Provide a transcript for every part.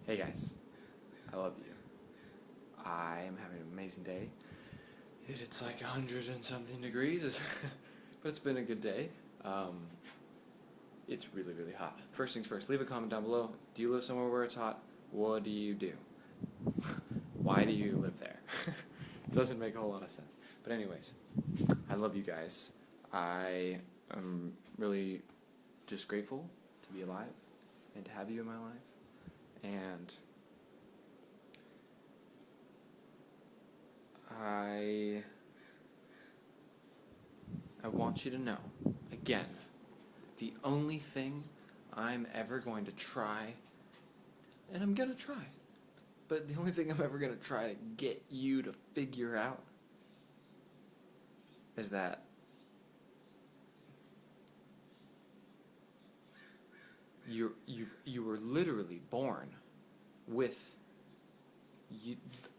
Hey guys, I love you. I am having an amazing day. It's like 100 and something degrees, but it's been a good day. Um, it's really, really hot. First things first, leave a comment down below. Do you live somewhere where it's hot? What do you do? Why do you live there? Doesn't make a whole lot of sense. But anyways, I love you guys. I am really just grateful to be alive and to have you in my life. And I want you to know, again, the only thing I'm ever going to try, and I'm going to try, but the only thing I'm ever going to try to get you to figure out is that you were literally born with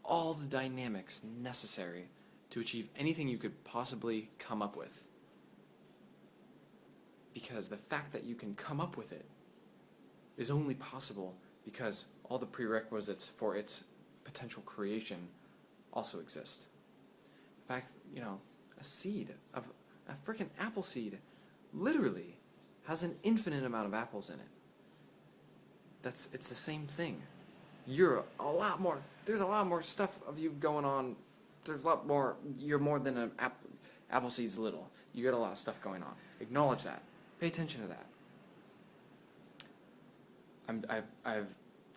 all the dynamics necessary to achieve anything you could possibly come up with. Because the fact that you can come up with it is only possible because all the prerequisites for its potential creation also exist. In fact, a seed of a freaking apple seed literally has an infinite amount of apples in it. It's the same thing. There's a lot more stuff of you going on. There's a lot more, you're more than an apple seed's little. You got a lot of stuff going on. Acknowledge that. Pay attention to that. I've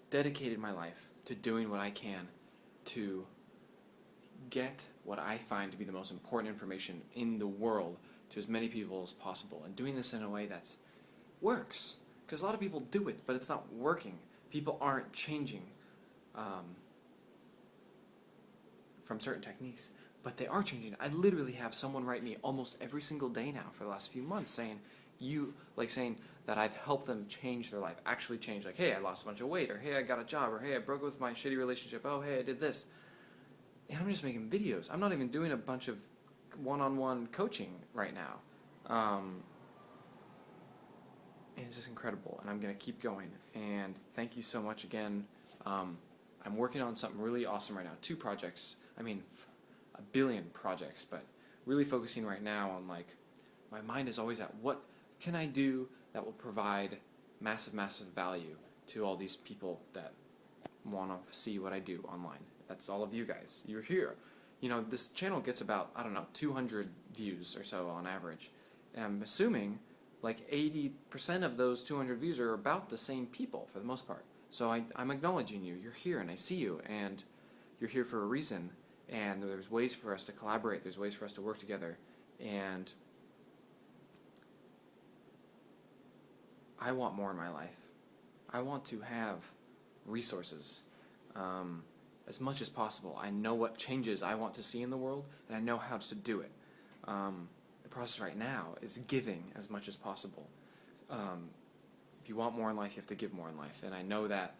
dedicated my life to doing what I can to get what I find to be the most important information in the world to as many people as possible, and doing this in a way that works. Because a lot of people do it, but it's not working. People aren't changing from certain techniques, but they are changing. I literally have someone write me almost every single day now for the last few months saying that I've helped them change their life, actually change. Like, hey, I lost a bunch of weight, or hey, I got a job, or hey, I broke up with my shitty relationship, oh, hey, I did this. And I'm just making videos. I'm not even doing a bunch of one-on-one coaching right now. And it's just incredible, and I'm going to keep going. And thank you so much again. I'm working on something really awesome right now. 2 projects. I mean, a billion projects, but really focusing right now on, like, my mind is always at what can I do that will provide massive, massive value to all these people that want to see what I do online. That's all of you guys. You're here. This channel gets about, 200 views or so on average. And I'm assuming like 80% of those 200 views are about the same people for the most part. So I'm acknowledging you. You're here and I see you, and you're here for a reason, and there's ways for us to collaborate, there's ways for us to work together, and I want more in my life. I want to have resources as much as possible. I know what changes I want to see in the world, and I know how to do it. The process right now is giving as much as possible. If you want more in life, you have to give more in life. And I know that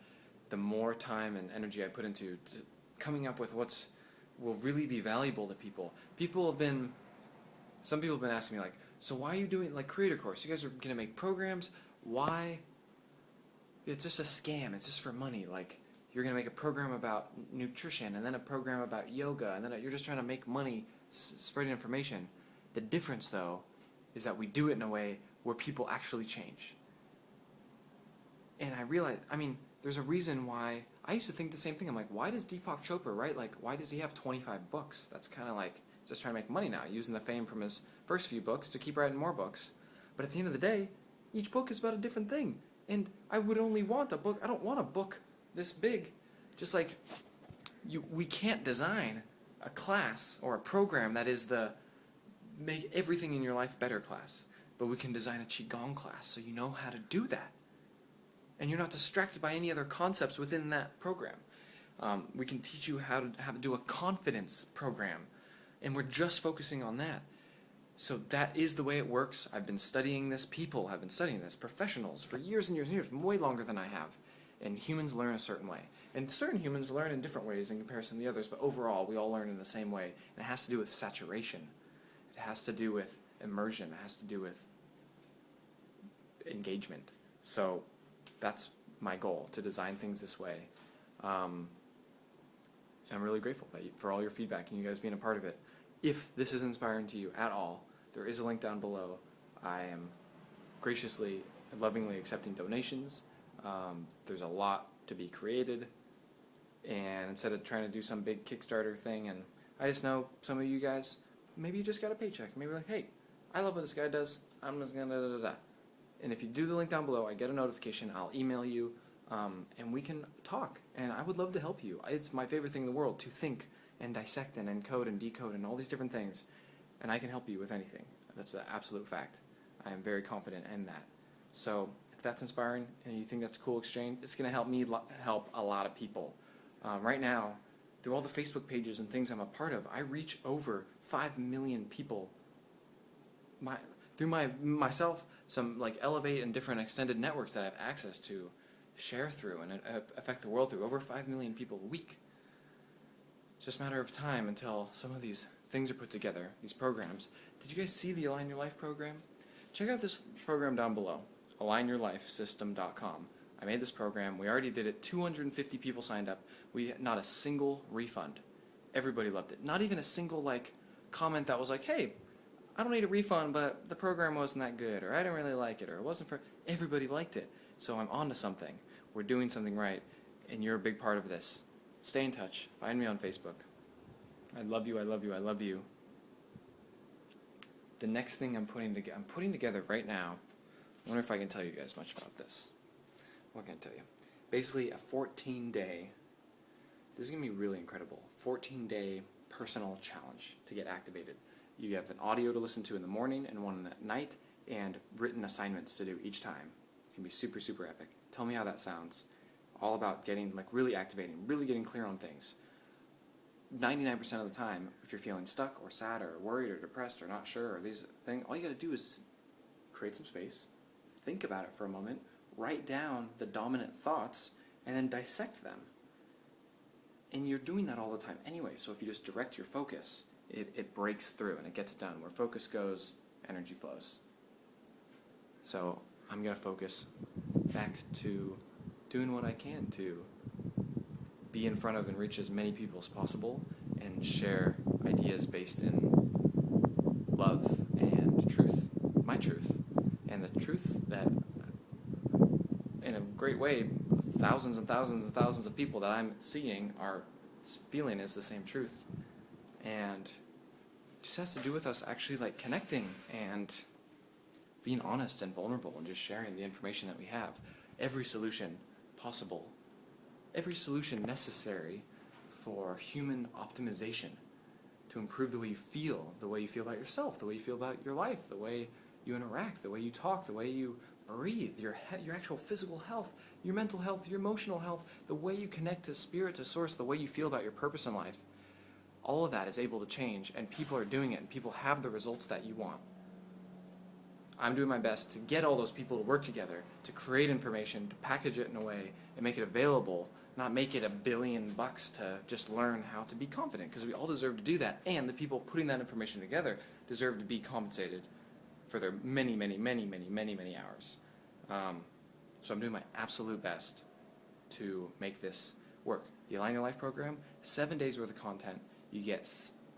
the more time and energy I put into coming up with will really be valuable to people. Some people have been asking me, like, so why are you doing, like, Creator Course? You guys are going to make programs? Why? It's just a scam. It's just for money. Like, you're going to make a program about nutrition, and then a program about yoga, and then you're just trying to make money spreading information. The difference, though, is that we do it in a way where people actually change. And I realize, there's a reason why. I used to think the same thing. I'm like, why does Deepak Chopra write, like, why does he have 25 books? That's kind of like just trying to make money now, using the fame from his first few books to keep writing more books. But at the end of the day, each book is about a different thing. And I would only want a book. I don't want a book this big. Just like, we can't design a class or a program that is the make everything in your life better class. But we can design a Qigong class so you know how to do that. And you're not distracted by any other concepts within that program. We can teach you how to do a confidence program, and we're just focusing on that. So that is the way it works. I've been studying this. People have been studying this. Professionals for years and years and years, way longer than I have. And humans learn a certain way. And certain humans learn in different ways in comparison to the others, but overall we all learn in the same way. And it has to do with saturation. It has to do with immersion. It has to do with engagement. So that's my goal to design things this way. I'm really grateful for all your feedback and you guys being a part of it. If this is inspiring to you at all, there is a link down below. I am graciously and lovingly accepting donations. There's a lot to be created, and instead of trying to do some big Kickstarter thing, and I just know some of you guys, maybe you just got a paycheck. Maybe like, hey, I love what this guy does. I'm just gonna da-da-da-da. And if you do the link down below, I get a notification. I'll email you, and we can talk. And I would love to help you. It's my favorite thing in the world to think and dissect and encode and decode and all these different things. And I can help you with anything. That's an absolute fact. I am very confident in that. So if that's inspiring and you think that's a cool exchange, it's going to help me help a lot of people. Right now, through all the Facebook pages and things I'm a part of, I reach over 5 million people. Through myself, some like Elevate and different extended networks that I have access to, share through and affect the world through over 5 million people a week. It's just a matter of time until some of these things are put together, these programs. Did you guys see the Align Your Life program? Check out this program down below, alignyourlifesystem.com. I made this program. We already did it. 250 people signed up. Not a single refund. Everybody loved it. Not even a single comment that was like, hey, I don't need a refund, but the program wasn't that good, or I didn't really like it, or it wasn't for... Everybody liked it. So I'm on to something. We're doing something right, and you're a big part of this. Stay in touch. Find me on Facebook. I love you, I love you, I love you. The next thing I'm putting together right now, I wonder if I can tell you guys much about this. What can I tell you? Basically, a 14-day, this is going to be really incredible, 14-day personal challenge to get activated. You have an audio to listen to in the morning and one at night, and written assignments to do each time. It's going to be super, super epic. Tell me how that sounds. All about getting, really activating, really getting clear on things. 99% of the time, if you're feeling stuck or sad or worried or depressed or not sure or these things, all you got to do is create some space, think about it for a moment, write down the dominant thoughts, and then dissect them. And you're doing that all the time anyway, so if you just direct your focus, it breaks through and it gets done. Where focus goes, energy flows. So I'm going to focus back to doing what I can to be in front of and reach as many people as possible and share ideas based in love and truth, my truth, and the truth that, in a great way, thousands and thousands and thousands of people that I'm seeing are feeling is the same truth. And it just has to do with us actually connecting and being honest and vulnerable and just sharing the information that we have. Every solution possible, every solution necessary for human optimization to improve the way you feel about yourself, the way you feel about your life, the way you interact, the way you talk, the way you breathe, your actual physical health, your mental health, your emotional health, the way you connect to spirit, to source, the way you feel about your purpose in life. All of that is able to change, and people are doing it, and people have the results that you want. I'm doing my best to get all those people to work together, to create information, to package it in a way, and make it available, not make it $1 billion to just learn how to be confident, because we all deserve to do that, and the people putting that information together deserve to be compensated for their many, many, many, many, many, many hours. So I'm doing my absolute best to make this work. The Align Your Life program, 7 days worth of content. You get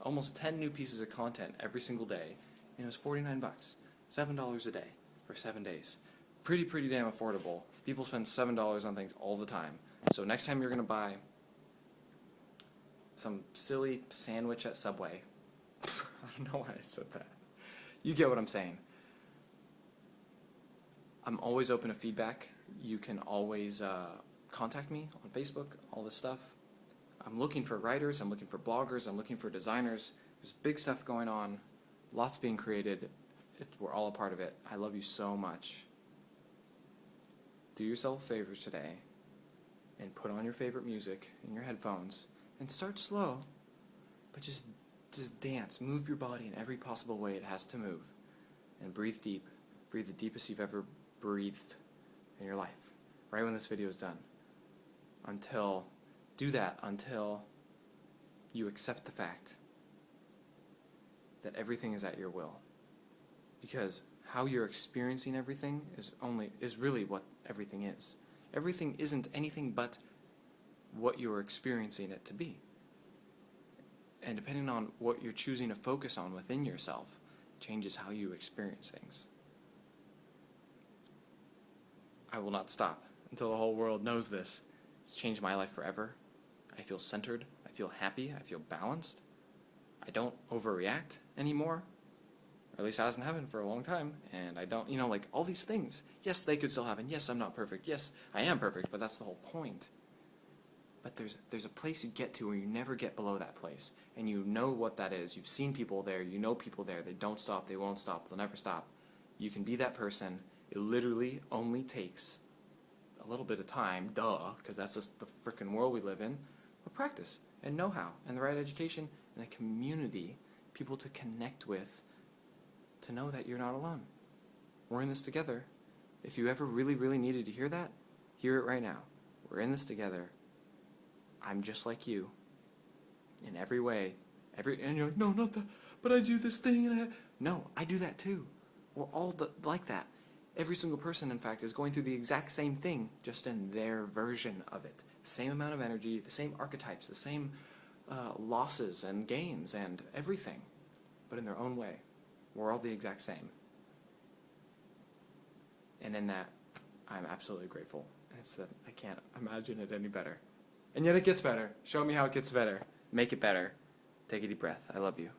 almost 10 new pieces of content every single day, and it was $49, $7 a day for 7 days. Pretty damn affordable. People spend $7 on things all the time. So next time you're going to buy some silly sandwich at Subway, I don't know why I said that. You get what I'm saying. I'm always open to feedback. You can always contact me on Facebook, all this stuff. I'm looking for writers, I'm looking for bloggers, I'm looking for designers. There's big stuff going on, lots being created. We're all a part of it. I love you so much. Do yourself favors today and put on your favorite music in your headphones and start slow, but just dance. Move your body in every possible way it has to move. And breathe deep. Breathe the deepest you've ever breathed in your life, right when this video is done. Do that until you accept the fact that everything is at your will. Because how you're experiencing everything is really what everything is. Everything isn't anything but what you're experiencing it to be. And depending on what you're choosing to focus on within yourself, changes how you experience things. I will not stop until the whole world knows this. It's changed my life forever. I feel centered. I feel happy. I feel balanced. I don't overreact anymore. Or at least I hasn't happened for a long time. And I don't, like all these things. Yes, they could still happen. Yes, I'm not perfect. Yes, I am perfect, but that's the whole point. But there's a place you get to where you never get below that place. And you know what that is. You've seen people there. You know people there. They don't stop. They won't stop. They'll never stop. You can be that person. It literally only takes a little bit of time, because that's just the frickin' world we live in, but practice and know-how and the right education and a community, people to connect with, to know that you're not alone. We're in this together. If you ever really, really needed to hear that, hear it right now. We're in this together. I'm just like you in every way. And you're like, no, not that, but I do this thing and No, I do that too. We're all like that. Every single person, in fact, is going through the exact same thing, just in their version of it. The same amount of energy, the same archetypes, the same losses and gains and everything, but in their own way. We're all the exact same. And in that, I'm absolutely grateful. And it's that I can't imagine it any better. And yet it gets better. Show me how it gets better. Make it better. Take a deep breath. I love you.